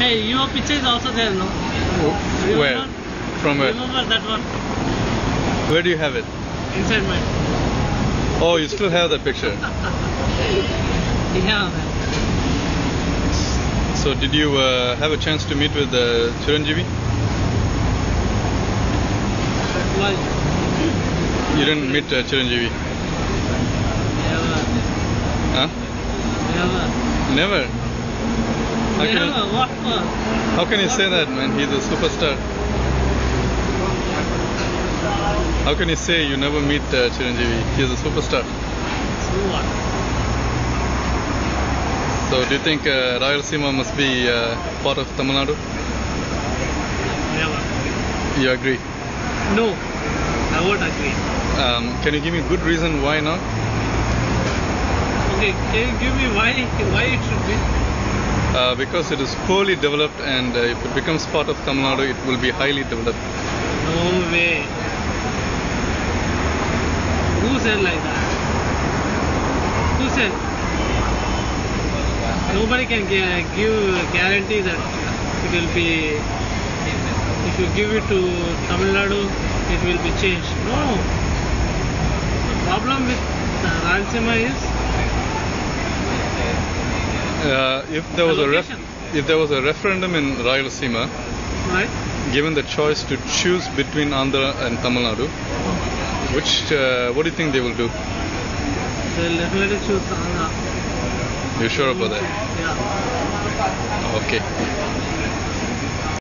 Hey, your picture is also there, no? Where? Remember? From where? Remember that one? Where do you have it? Inside my... Oh, you still have that picture. Yeah, man. So did you have a chance to meet with Chiranjeevi? Why? You didn't meet Chiranjeevi? Never. Huh? Never. Never? How can, Never. What for? how can you say that, man? He's a superstar. How can you say you never meet Chiranjeevi? He's a superstar. So what? So do you think Rayalaseema must be part of Tamil Nadu? Never. You agree? No. I won't agree. Can you give me a good reason why not? Okay, can you give me why it should be? Because it is poorly developed, and if it becomes part of Tamil Nadu, it will be highly developed. No way. Who said like that? Who said? Nobody can give guarantee that it will be. If you give it to Tamil Nadu, it will be changed. No. The problem with Rayalaseema is If there was location. if there was a referendum in Rayalaseema, Right? given the choice to choose between Andhra and Tamil Nadu, what do you think they will do? They'll definitely choose Andhra. You sure about that? Yeah. Okay.